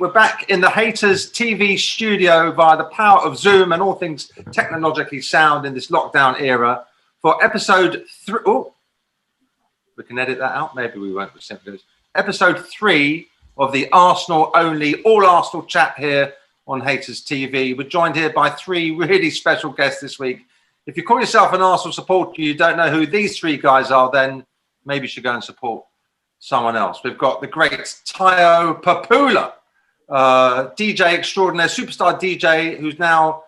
We're back in the Hayters TV studio via the power of Zoom and all things technologically sound in this lockdown era for episode 3. Oh, we can edit that out. Maybe we won't. Episode 3 of the Arsenal only, all Arsenal chat here on Hayters TV. We're joined here by 3 really special guests this week. If you call yourself an Arsenal supporter, you don't know who these 3 guys are, then maybe you should go and support someone else. We've got the great Tayo Popoola, DJ extraordinaire, superstar DJ, who's now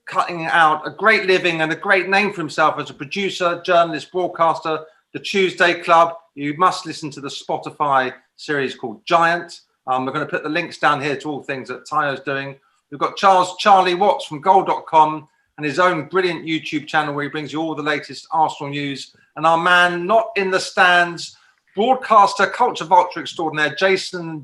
cutting out a great living and a great name for himself as a producer, journalist, broadcaster, the Tuesday Club. You must listen to the Spotify series called Giant. We're going to put the links down here to all things that Tayo's doing. We've got Charlie Watts from goal.com and his own brilliant YouTube channel where he brings you all the latest Arsenal news. And our man, not in the stands, broadcaster, culture vulture extraordinaire, Jason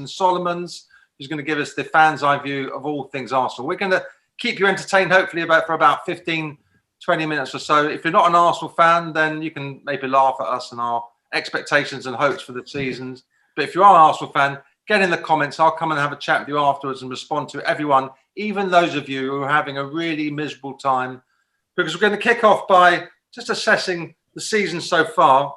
Solomons, who's going to give us the fans' eye view of all things Arsenal. We're going to keep you entertained, hopefully, for about 15, 20 minutes or so. If you're not an Arsenal fan, then you can maybe laugh at us and our expectations and hopes for the seasons. But if you are an Arsenal fan, get in the comments. I'll come and have a chat with you afterwards and respond to everyone, even those of you who are having a really miserable time, because we're going to kick off by just assessing the season so far.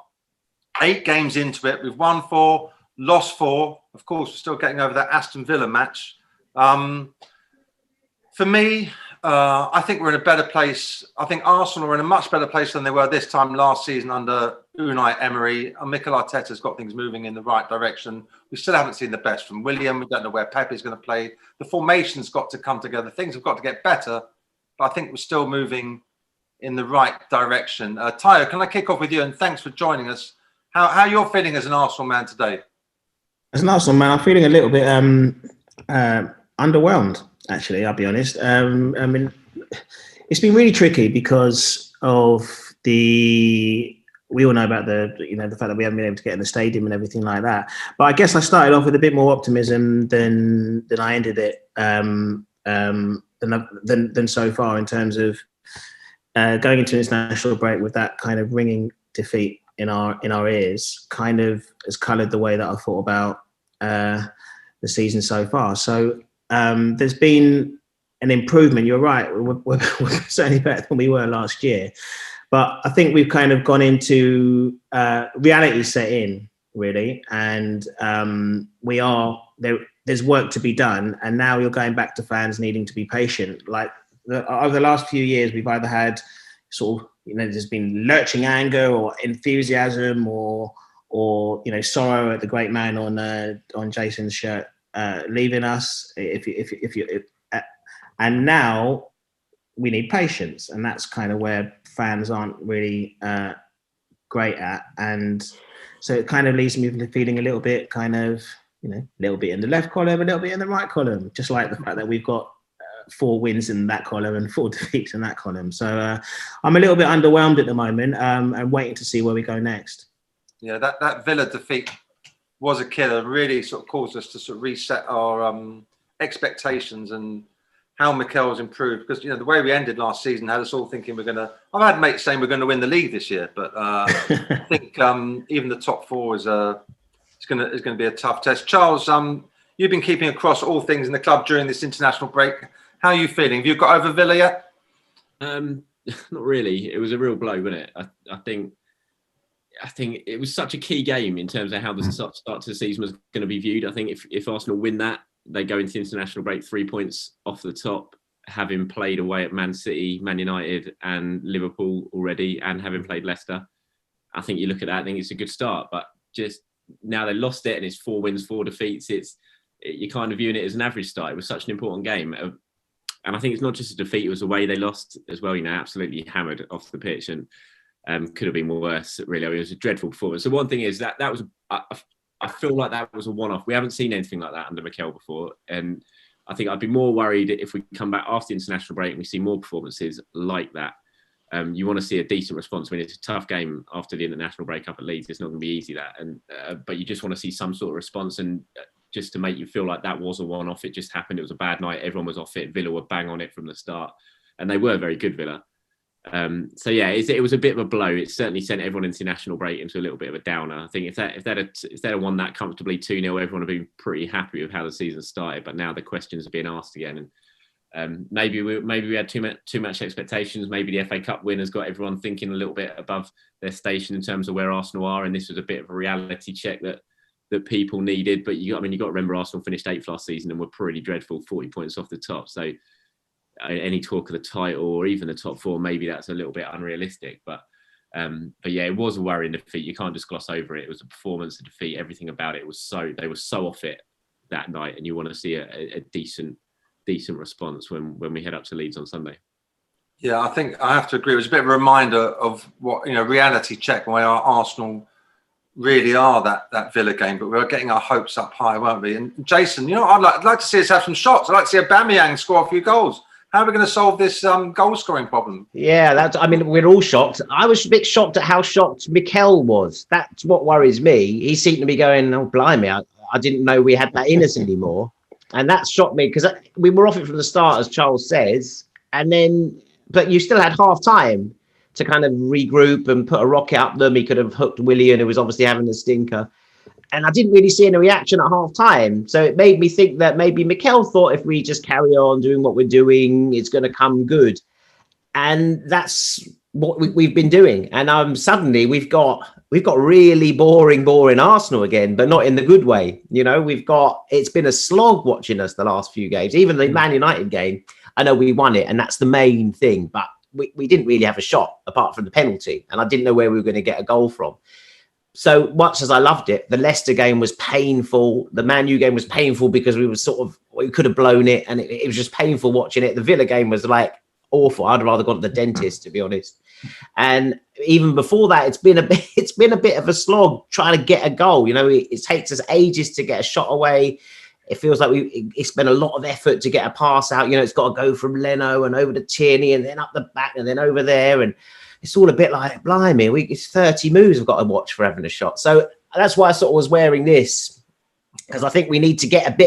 8 games into it. We've won 4, lost 4. Of course, we're still getting over that Aston Villa match. For me, I think we're in a better place. I think Arsenal are in a much better place than they were this time last season under Unai Emery. And Mikel Arteta's got things moving in the right direction. We still haven't seen the best from Willian. We don't know where Pepe's going to play. The formation's got to come together. Things have got to get better. But I think we're still moving in the right direction. Tayo, can I kick off with you? And thanks for joining us. How you're feeling as an Arsenal man today? As an Arsenal man, I'm feeling a little bit underwhelmed, actually, I'll be honest. I mean, it's been really tricky because of we all know about the fact that we haven't been able to get in the stadium and everything like that. But I guess I started off with a bit more optimism than I ended it than so far in terms of going into international break with that kind of ringing defeat in our ears kind of has coloured the way that I thought about the season so far. So there's been an improvement. You're right. We're certainly better than we were last year. But I think we've kind of gone into reality set in, really. And there's work to be done. And now you're going back to fans needing to be patient. Like over the last few years, we've either had sort of, there's been lurching anger or enthusiasm or sorrow at the great man on Jason's shirt leaving us. And now we need patience, and that's kind of where fans aren't really great at. And so it kind of leaves me feeling a little bit kind of, a little bit in the left column, a little bit in the right column, just like the fact that we've got 4 wins in that column and 4 defeats in that column. So I'm a little bit underwhelmed at the moment and waiting to see where we go next. Yeah, that Villa defeat was a killer. Really sort of caused us to sort of reset our expectations and how Mikel's improved. Because, the way we ended last season had us all thinking we're going to... I've had mates saying we're going to win the league this year. But I think even the top 4 is going to be a tough test. Charles, you've been keeping across all things in the club during this international break. How are you feeling? Have you got over Villa yet? Not really. It was a real blow, wasn't it? I think it was such a key game in terms of how the start to the season was going to be viewed. I think if Arsenal win that, they go into international break 3 points off the top, having played away at Man City, Man United and Liverpool already, and having played Leicester. I think you look at that, I think it's a good start. But just now they lost it and it's 4 wins, 4 defeats. You're kind of viewing it as an average start. It was such an important game. And I think it's not just a defeat, it was the way they lost as well, absolutely hammered off the pitch and could have been worse, really. It was a dreadful performance. So one thing is that was, I feel like that was a one-off. We haven't seen anything like that under Mikel before. And I think I'd be more worried if we come back after the international break and we see more performances like that. You want to see a decent response. I mean, it's a tough game after the international break up at Leeds. It's not going to be easy, that. But you just want to see some sort of response and just to make you feel like that was a one-off. It just happened. It was a bad night. Everyone was off it. Villa were bang on it from the start. And they were very good, Villa. So yeah, it was a bit of a blow. It certainly sent everyone into the national break into a little bit of a downer. I think if they'd have won that comfortably 2-0, everyone would have been pretty happy with how the season started. But now the questions are being asked again, and maybe we had too much expectations. Maybe the FA Cup win has got everyone thinking a little bit above their station in terms of where Arsenal are, and this was a bit of a reality check that people needed. But you got to remember Arsenal finished 8th last season and were pretty dreadful, 40 points off the top. So any talk of the title or even the top 4, maybe that's a little bit unrealistic. But yeah, it was a worrying defeat. You can't just gloss over it. It was a performance, a defeat, everything about it was they were so off it that night, and you want to see a decent response when we head up to Leeds on Sunday. Yeah, I think I have to agree. It was a bit of a reminder of what, reality check where our Arsenal really are that Villa game, but we were getting our hopes up high, weren't we? And Jason, I'd like to see us have some shots. I'd like to see Aubameyang score a few goals. How are we going to solve this goal scoring problem? Yeah, we're all shocked. I was a bit shocked at how shocked Mikel was. That's what worries me. He seemed to be going, oh, blimey, I didn't know we had that in us anymore. And that shocked me because we were off it from the start, as Charles says. But you still had half time to kind of regroup and put a rocket up them. He could have hooked Willian, who was obviously having a stinker. And I didn't really see any reaction at half time. So it made me think that maybe Mikel thought if we just carry on doing what we're doing, it's going to come good. And that's what we've been doing. And suddenly we've got really boring Arsenal again, but not in the good way. It's been a slog watching us the last few games. Even the Man United game, I know we won it, and that's the main thing. But we didn't really have a shot apart from the penalty. And I didn't know where we were going to get a goal from. So much as I loved it, the Leicester game was painful. The Man U game was painful because we could have blown it, and it was just painful watching it. The Villa game was like awful. I'd rather gone to the dentist, to be honest. And even before that, it's been a bit of a slog trying to get a goal. It takes us ages to get a shot away. It feels like it's been a lot of effort to get a pass out. It's got to go from Leno and over to Tierney and then up the back and then over there. And it's all a bit like, blimey, it's 30 moves we've got to watch for having a shot. So that's why I sort of was wearing this, because I think we need to get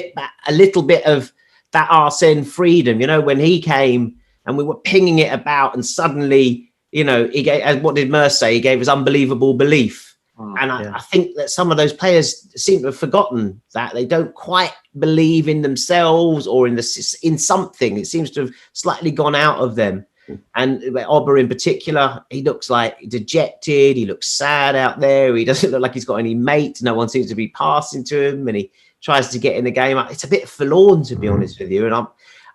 a little bit of that Arsene freedom. When he came and we were pinging it about, and suddenly, he gave, what did Merce say? He gave us unbelievable belief. And I think that some of those players seem to have forgotten that. They don't quite believe in themselves or in something. It seems to have slightly gone out of them. And Auba in particular, he looks like dejected. He looks sad out there. He doesn't look like he's got any mates. No one seems to be passing to him, and he tries to get in the game. It's a bit forlorn, to be honest with you. And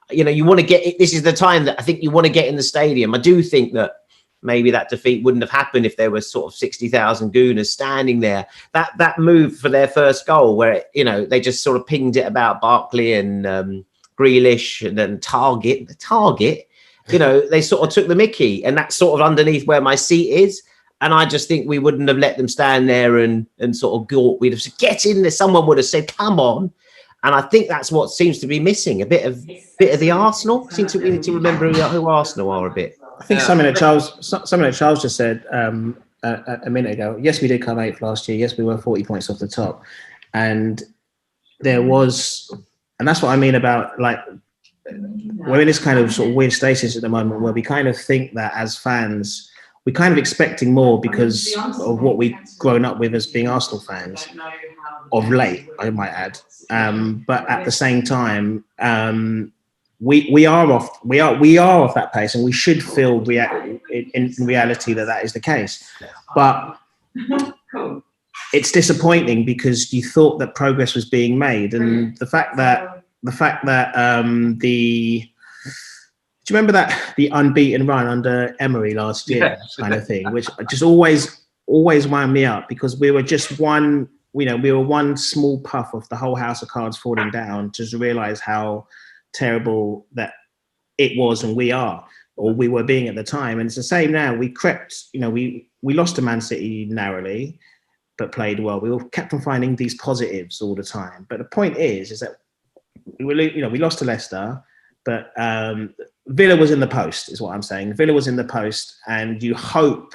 you want to get. This is the time that I think you want to get in the stadium. I do think that maybe that defeat wouldn't have happened if there was sort of 60,000 Gooners standing there. That move for their first goal, where they just sort of pinged it about Barkley and Grealish, and then Target. They sort of took the mickey, and that's sort of underneath where my seat is. And I just think we wouldn't have let them stand there and sort of gawk. We'd have said, get in there. Someone would have said, come on. And I think that's what seems to be missing, a bit of the Arsenal. We need to remember who Arsenal are a bit. I think something that Charles just said a minute ago. Yes, we did come 8th last year. Yes, we were 40 points off the top. And and that's what I mean about, like, we're in this kind of sort of weird stasis at the moment where we kind of think that as fans, we're kind of expecting more because of what we've grown up with as being Arsenal fans of late, I might add. But at the same time, we are off that pace, and we should feel in reality that is the case. But it's disappointing because you thought that progress was being made, and the fact that do you remember the unbeaten run under Emery last year, kind of thing, which just always wound me up, because we were just one small puff of the whole house of cards falling down, just to realise how terrible that it was and we were being at the time. And it's the same now. We crept, we lost to Man City narrowly, but played well. We all kept on finding these positives all the time. But the point is that we lost to Leicester, but Villa was in the post, is what I'm saying. Villa was in the post, and you hope,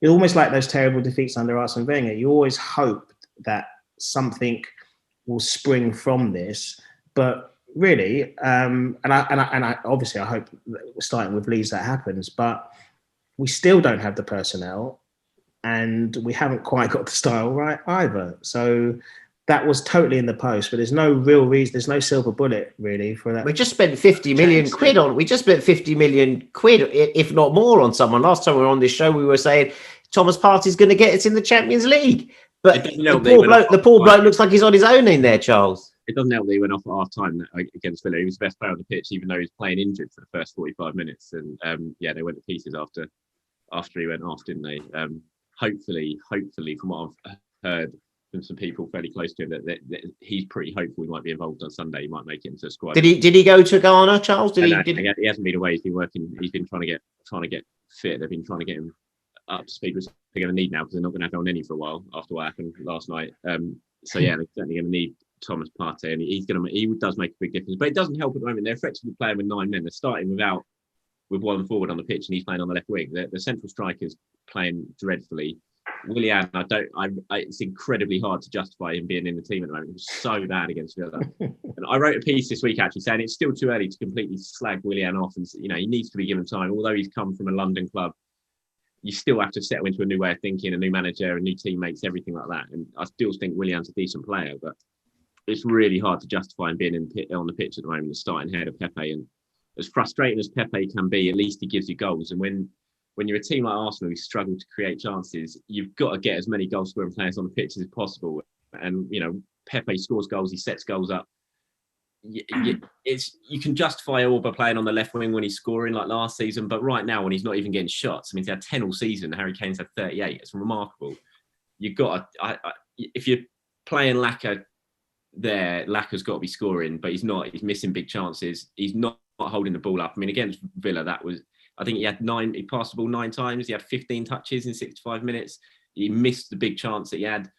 it's almost like those terrible defeats under Arsene Wenger. You always hope that something will spring from this, but really, and I obviously I hope, starting with Leeds, that happens. But we still don't have the personnel, and we haven't quite got the style right either. So that was totally in the post, but there's no real reason. There's no silver bullet really for that. We just spent 50 million quid on. We just spent 50 million quid, if not more, on someone. Last time we were on this show, we were saying Tomas Partey's going to get us in the Champions League, but the poor bloke looks like he's on his own in there, Charles. It doesn't help that he went off at half time against Villa. He was the best player on the pitch, even though he was playing injured for the first 45 minutes. And they went to pieces after he went off, didn't they? Hopefully, from what I've heard from some people fairly close to him, that he's pretty hopeful he might be involved on Sunday. He might make it into the squad. Did he go to Ghana, Charles? He hasn't been away. He's been working. He's been trying to get fit. They've been trying to get him up to speed, which they're going to need now because they're not going to have El Neni for a while after what happened last night. So yeah, they're certainly going to need Tomas Partey, and he does make a big difference. But it doesn't help at the moment. They're effectively playing with 9 men. They're starting with one forward on the pitch, and he's playing on the left wing. The central striker's playing dreadfully. Willian, it's incredibly hard to justify him being in the team at the moment. He was so bad against Villa. And I wrote a piece this week actually saying it's still too early to completely slag Willian off, and he needs to be given time. Although he's come from a London club, you still have to settle into a new way of thinking, a new manager, a new teammates, everything like that. And I still think Willian's a decent player, but it's really hard to justify him being on the pitch at the moment and starting ahead of Pepe. And as frustrating as Pepe can be, at least he gives you goals. And when you're a team like Arsenal who struggle to create chances, you've got to get as many goal scoring players on the pitch as possible. And Pepe scores goals, he sets goals up. You can justify Auba playing on the left wing when he's scoring like last season, but right now when he's not even getting shots, I mean, he's had 10 all season. Harry Kane's had 38. It's remarkable. You've got to, if you're playing Laka there, Laka's got to be scoring, but he's not. He's missing big chances. He's not holding the ball up. I mean, against Villa, I think he passed the ball 9 times. He had 15 touches in 65 minutes. He missed the big chance that he had.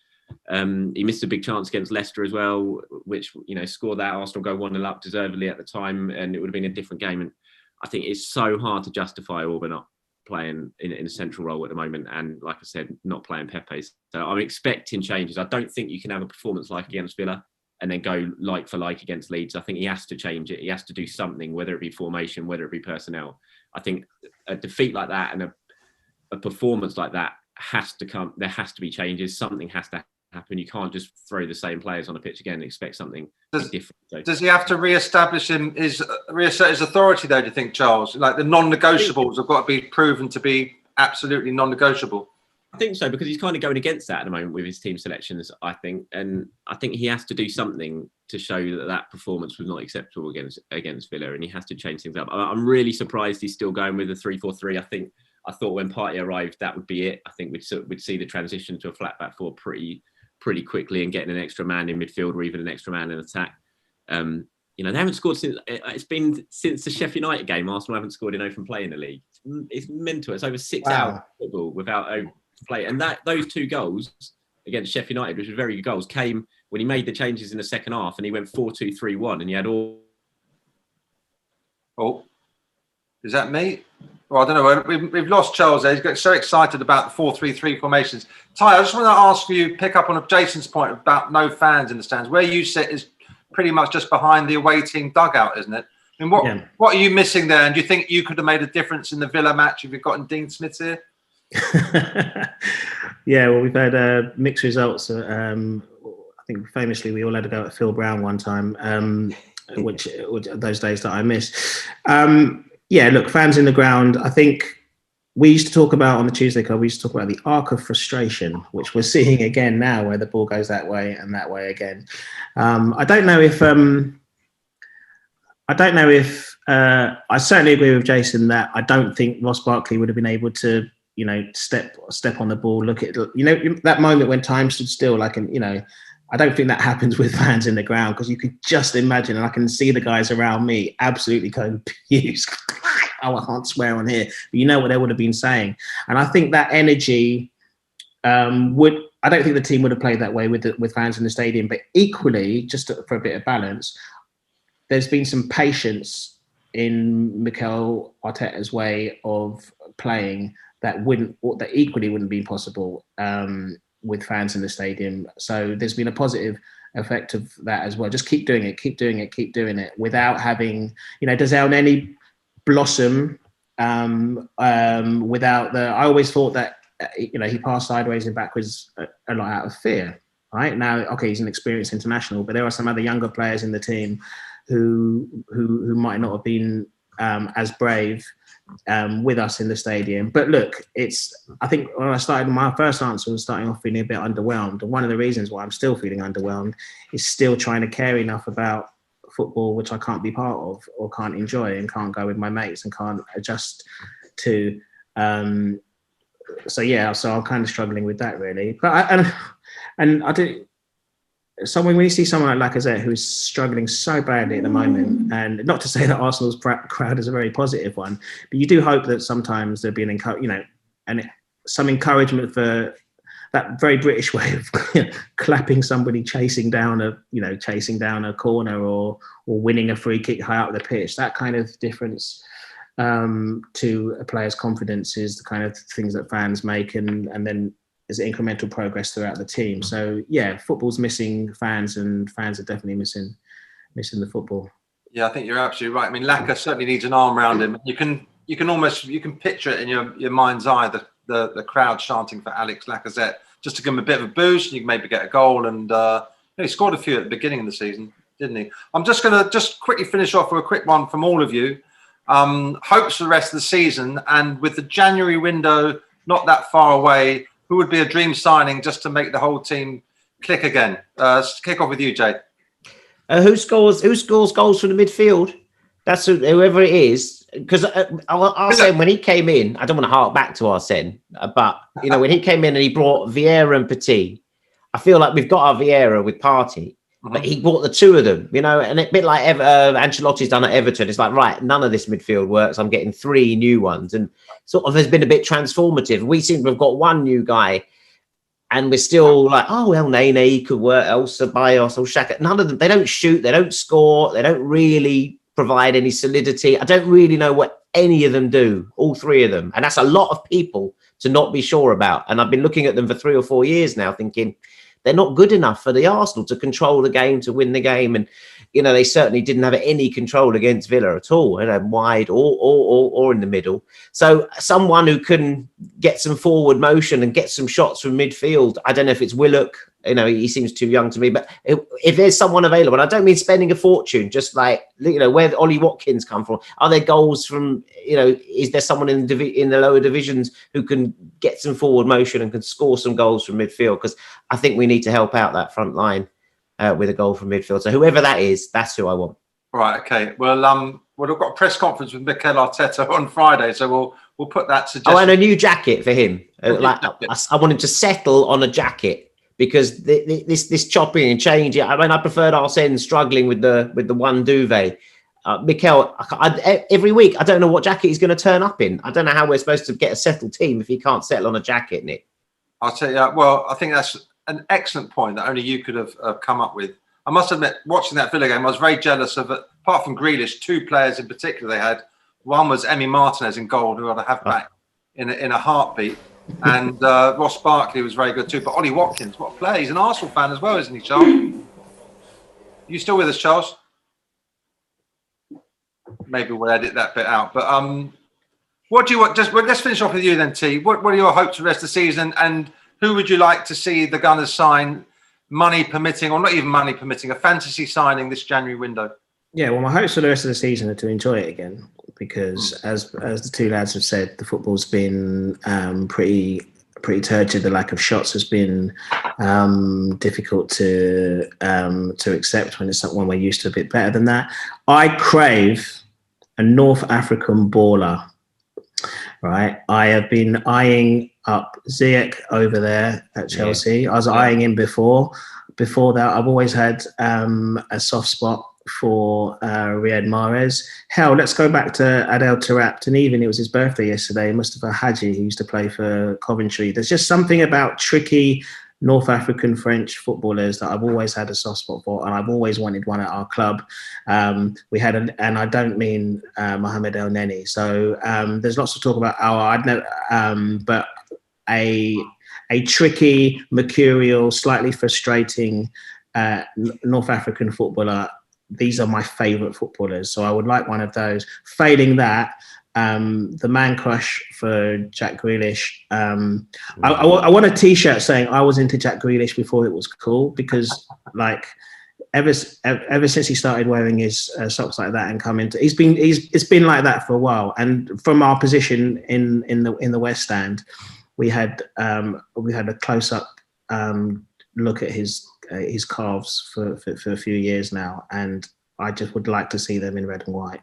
He missed a big chance against Leicester as well, which, scored that Arsenal go 1-0 up deservedly at the time, and it would have been a different game. And I think it's so hard to justify Auba not playing in a central role at the moment. And like I said, not playing Pepe. So I'm expecting changes. I don't think you can have a performance like against Villa and then go like for like against Leeds. I think he has to change it. He has to do something, whether it be formation, whether it be personnel. I think a defeat like that and a performance like that has to come. There has to be changes. Something has to happen. You can't just throw the same players on the pitch again and expect something different. So, does he have to reassert his authority though, do you think, Charles? Like the non-negotiables have got to be proven to be absolutely non-negotiable. I think so, because he's kind of going against that at the moment with his team selections, I think. And I think he has to do something to show that performance was not acceptable against Villa, and he has to change things up. I'm really surprised he's still going with the 3-4-3. I thought when Partey arrived, that would be it. I think we'd see the transition to a flat back four pretty quickly, and getting an extra man in midfield or even an extra man in attack. They haven't scored since the Sheffield United game. Arsenal haven't scored in open play in the league. It's mental. It's over 6 hours of football without open play. And those 2 goals against Sheffield United, which were very good goals, came when he made the changes in the second half and he went 4-2-3-1 and he had all... Oh, is that me? Well, I don't know. We've lost Charles there. He's got so excited about the 4-3-3 formations. Ty, I just want to ask you, pick up on Jason's point about no fans in the stands. Where you sit is pretty much just behind the awaiting dugout, isn't it? I mean, what are you missing there? And do you think you could have made a difference in the Villa match if you'd gotten Dean Smith here? Yeah, well, we've had mixed results. I think famously we all had to go at Phil Brown one time, which those days that I missed. Yeah, look, fans in the ground. I think we used to talk about on the Tuesday Club, we used to talk about the arc of frustration, which we're seeing again now, where the ball goes that way and that way again. I don't know if I certainly agree with Jason that I don't think Ross Barkley would have been able to, step on the ball, look at, that moment when time stood still, I don't think that happens with fans in the ground, because you could just imagine, and I can see the guys around me absolutely going, "Pews." Oh, I can't swear on here, but you know what they would have been saying. And I think that energy I don't think the team would have played that way with fans in the stadium. But equally, just for a bit of balance, there's been some patience in Mikel Arteta's way of playing that equally wouldn't be possible with fans in the stadium. So there's been a positive effect of that as well. Just keep doing it without having, does El Neni blossom without the. I always thought that he passed sideways and backwards a lot out of fear. Right now, okay, he's an experienced international, but there are some other younger players in the team who might not have been as brave with us in the stadium. But look, I think when I started, my first answer was starting off feeling a bit underwhelmed. And one of the reasons why I'm still feeling underwhelmed is still trying to care enough about football, which I can't be part of or can't enjoy and can't go with my mates and can't adjust to. So I'm kind of struggling with that really. But I do. When you see someone like Lacazette who's struggling so badly at the moment, and not to say that Arsenal's crowd is a very positive one, but you do hope that sometimes there'll be some encouragement for that very British way of clapping somebody chasing down a corner or winning a free kick high up the pitch. That kind of difference to a player's confidence is the kind of things that fans make, and then there's incremental progress throughout the team. So football's missing fans, and fans are definitely missing the football. Yeah, I think you're absolutely right. I mean, Laka certainly needs an arm around him. You can picture it in your mind's eye, the crowd chanting for Alex Lacazette just to give him a bit of a boost. You can maybe get a goal, and he scored a few at the beginning of the season, didn't he? I'm just going to quickly finish off with a quick one from all of you. Hopes for the rest of the season, and with the January window not that far away, who would be a dream signing just to make the whole team click again? Kick off with you, Jay. Who scores goals from the midfield? That's whoever it is. Because Arsene, when he came in, I don't want to hark back to Arsene, but when he came in and he brought Vieira and Petit, I feel like we've got our Vieira with Partey, but he brought the two of them, and a bit like Ancelotti's done at Everton. It's like, right, none of this midfield works. I'm getting three new ones, and sort of has been a bit transformative. We seem to have got one new guy, and we're still like, oh well, Nene could work, El Ceballos, or Xhaka. None of them. They don't shoot. They don't score. They don't really provide any solidity. I don't really know what any of them do. All three of them, and that's a lot of people to not be sure about. And I've been looking at them for 3 or 4 years now, thinking they're not good enough for the Arsenal to control the game, to win the game. And, they certainly didn't have any control against Villa at all, wide or in the middle. So someone who can get some forward motion and get some shots from midfield. I don't know if it's Willock. He seems too young to me, but if there's someone available, and I don't mean spending a fortune, just like, where Ollie Watkins come from. Are there goals from, is there someone in the lower divisions who can get some forward motion and can score some goals from midfield? Because I think we need to help out that front line with a goal from midfield. So whoever that is, that's who I want. Right. Okay. Well, we've got a press conference with Mikel Arteta on Friday, so we'll put that suggestion. Oh, and a new jacket for him. I want him to settle on a jacket. Because this chopping and changing, I preferred Arsene struggling with the one duvet. Mikel, every week, I don't know what jacket he's going to turn up in. I don't know how we're supposed to get a settled team if he can't settle on a jacket, Nick. I'll tell you, well, I think that's an excellent point that only you could have come up with. I must admit, watching that Villa game, I was very jealous of it. Apart from Grealish, 2 players in particular they had. One was Emi Martinez in goal, who I'd have back in a heartbeat. And Ross Barkley was very good too. But Ollie Watkins, what a player. He's an Arsenal fan as well, isn't he, Charles? You still with us, Charles? Maybe we'll edit that bit out. But what do you want? Let's finish off with you then, T. What are your hopes for the rest of the season? And who would you like to see the Gunners sign, money permitting, or not even money permitting, a fantasy signing this January window? Yeah, well, my hopes for the rest of the season are to enjoy it again, because as the two lads have said, the football's been pretty turgid. The lack of shots has been difficult to accept when it's not one we're used to a bit better than that. I crave a North African baller, right? I have been eyeing up Ziyech over there at Chelsea. I was eyeing him before. Before that, I've always had a soft spot for Riyad Mahrez. Hell, let's go back to Adel Taarabt, and even it was his birthday yesterday. Mustafa Hadji, who used to play for Coventry. There's just something about tricky North African French footballers that I've always had a soft spot for, and I've always wanted one at our club. We had, and I don't mean Mohamed El Neni. So there's lots to talk about. But a tricky, mercurial, slightly frustrating North African footballer. These are my favourite footballers, so I would like one of those. Failing that, the man crush for Jack Grealish. I want a T-shirt saying I was into Jack Grealish before it was cool, because like ever since he started wearing his socks like that and come into, it's been like that for a while. And from our position in the West Stand, we had a close up look at his calves for a few years now, and I just would like to see them in red and white.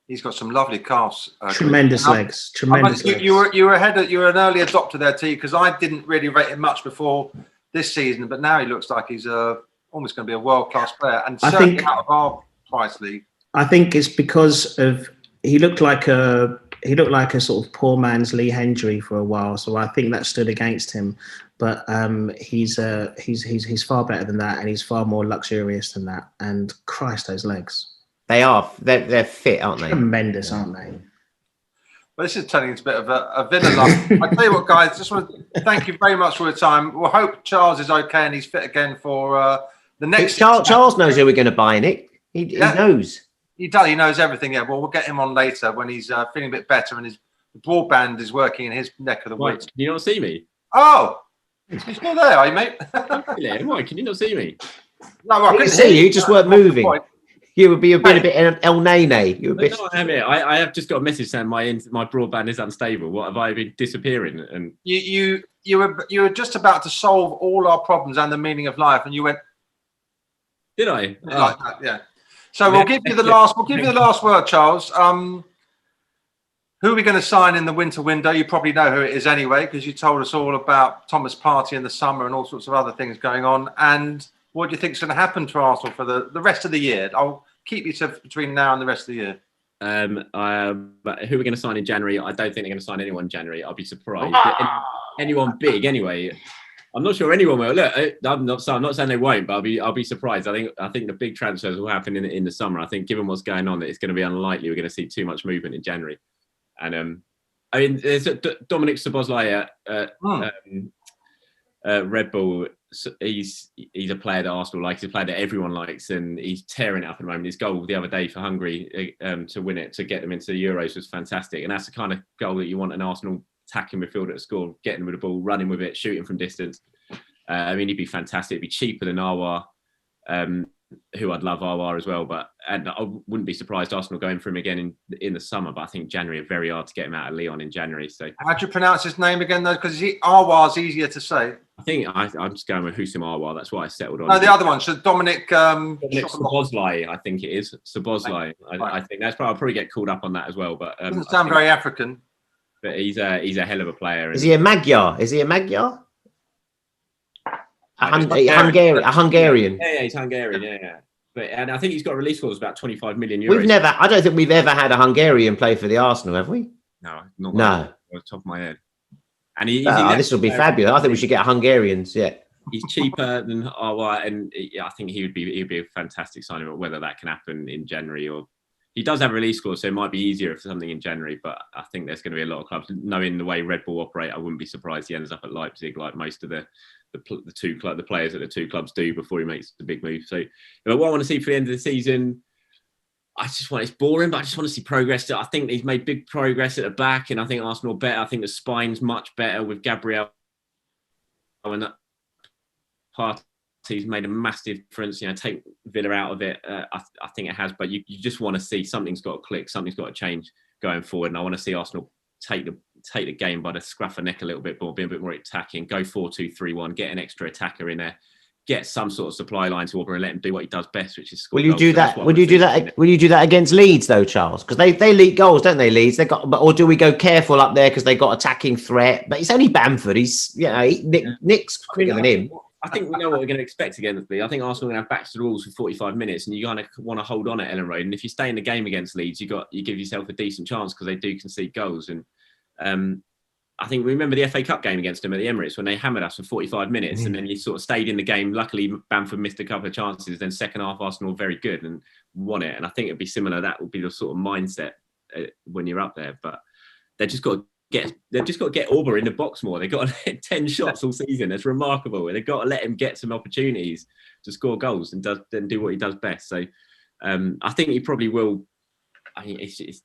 He's got some lovely calves. Tremendous legs. Tremendous legs. You were ahead. You were an early adopter there, T, because I didn't really rate him much before this season, but now he looks like he's almost going to be a world-class player, and certainly out of our price league. I think it's because of he looked like a sort of poor man's Lee Hendry for a while, so I think that stood against him. But he's far better than that, and he's far more luxurious than that. And Christ, those legs. They're fit, aren't they? Tremendous, aren't they? Well, this is turning into a bit of a Villa life. I tell you what, guys, just want to thank you very much for your time. We'll hope Charles is okay and he's fit again for the next. Charles knows who we're going to buy, Nick. He knows. He does. He knows everything. Yeah. Well, we'll get him on later when he's feeling a bit better and his broadband is working in his neck of the woods. Can you not see me? Oh, you're still there, are you, mate? Why? Can you not see me? No, I couldn't see you. You just weren't moving. You would be a bit El Nene. You were No, I am here. I have just got a message saying my broadband is unstable. What have I been disappearing? And you were just about to solve all our problems and the meaning of life, and you went. Did I? Like that, yeah. So we'll give you the last. We'll give you the last word, Charles. Who are we going to sign in the winter window? You probably know who it is anyway, because you told us all about Tomas Partey in the summer and all sorts of other things going on. And what do you think is going to happen to Arsenal for the rest of the year? I'll keep you to between now and the rest of the year. But who are we going to sign in January? I don't think they're going to sign anyone in January. I'll be surprised. Anyone big anyway. I'm not sure anyone will. Look, I'm not saying they won't, but I'll be surprised. I think the big transfers will happen in the summer. I think given what's going on, it's going to be unlikely we're going to see too much movement in January. And I mean, there's Dominic Szoboszlai at Red Bull. He's a player that Arsenal likes. He's a player that everyone likes, and he's tearing it up at the moment. His goal the other day for Hungary to win it, to get them into the Euros, was fantastic. And that's the kind of goal that you want an Arsenal attacking midfielder to score, getting with the ball, running with it, shooting from distance. I mean, he'd be fantastic. It'd be cheaper than Auba, who I'd love Auba as well. And I wouldn't be surprised Arsenal going for him again in the summer. But I think January, very hard to get him out of Lyon in January. So how do you pronounce his name again, though? Because Auba's easier to say. I think I'm just going with Houssem Auba. That's what I settled on. No, the other one. So Dominic Szoboszlai, I think it is. Szoboszlai. I think that's I'll probably get called up on that as well. But doesn't sound very African. But he's a hell of a player. Is he a Magyar? A Hungarian. Yeah, he's Hungarian. Yeah. And I think he's got a release clause about 25 million euros. I don't think we've ever had a Hungarian play for the Arsenal, have we? No, not off the top of my head. And this will be fabulous. I think we should get Hungarians. Yeah, he's cheaper than Auba, and I think he'd be a fantastic signing. But whether that can happen in January, or he does have a release clause, so it might be easier for something in January. But I think there's going to be a lot of clubs. Knowing the way Red Bull operate, I wouldn't be surprised he ends up at Leipzig, like most of the players at the two clubs do before he makes the big move. So, what I want to see for the end of the season, it's boring, but I just want to see progress. I think he's made big progress at the back, and I think Arsenal are better. I think the spine's much better with Gabriel, and that Partey's made a massive difference. Take Villa out of it. I think it has, but you just want to see something's got to click, something's got to change going forward, and I want to see Arsenal take the game by the scruff of neck a little bit more, be a bit more attacking, go 4-2-3-1, get an extra attacker in there, get some sort of supply line to Auba and let him do what he does best, which is score. Will you do that? Will you do that against Leeds though, Charles? Because they leak goals, don't they? Leeds, or do we go careful up there because they got attacking threat? But it's only Bamford. Nick's quicker than him. I think we know what we're going to expect against Leeds. I think Arsenal are going to have backs to the walls for 45 minutes, and you kind of want to hold on at Ellen Road. And if you stay in the game against Leeds, you give yourself a decent chance because they do concede goals. And I think we remember the FA Cup game against them at the Emirates when they hammered us for 45 minutes, and then you sort of stayed in the game. Luckily, Bamford missed a couple of chances. Then second half, Arsenal were very good and won it. And I think it'd be similar. That would be the sort of mindset when you're up there. But they've just got to get Auba in the box more. They've got to hit 10 shots all season. That's remarkable. They've got to let him get some opportunities to score goals and then do what he does best. So I think he probably will I mean,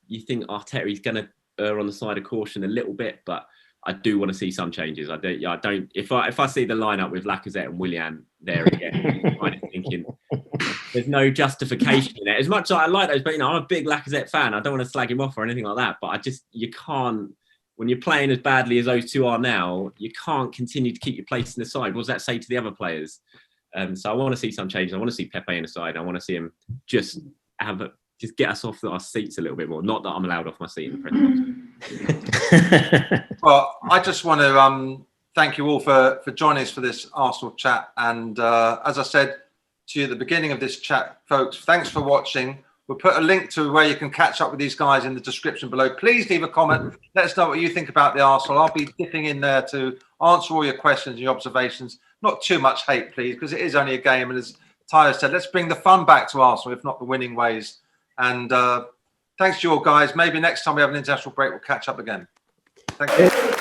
you think Arteta is going to err on the side of caution a little bit, but I do want to see some changes. I don't. If I see the lineup with Lacazette and Willian there again, I'm kind of thinking there's no justification in it. As much as I like those, but I'm a big Lacazette fan. I don't want to slag him off or anything like that. But you can't. When you're playing as badly as those two are now, you can't continue to keep your place in the side. What does that say to the other players? So I want to see some changes. I want to see Pepe in the side. I want to see him just get us off our seats a little bit more. Not that I'm allowed off my seat in the press box. Well, I just want to thank you all for joining us for this Arsenal chat. And as I said to you at the beginning of this chat, folks, thanks for watching. We'll put a link to where you can catch up with these guys in the description below. Please leave a comment. Let us know what you think about the Arsenal. I'll be dipping in there to answer all your questions and your observations. Not too much hate, please, because it is only a game. And as Tayo said, let's bring the fun back to Arsenal, if not the winning ways. And thanks to you all, guys. Maybe next time we have an international break, we'll catch up again. Thank you.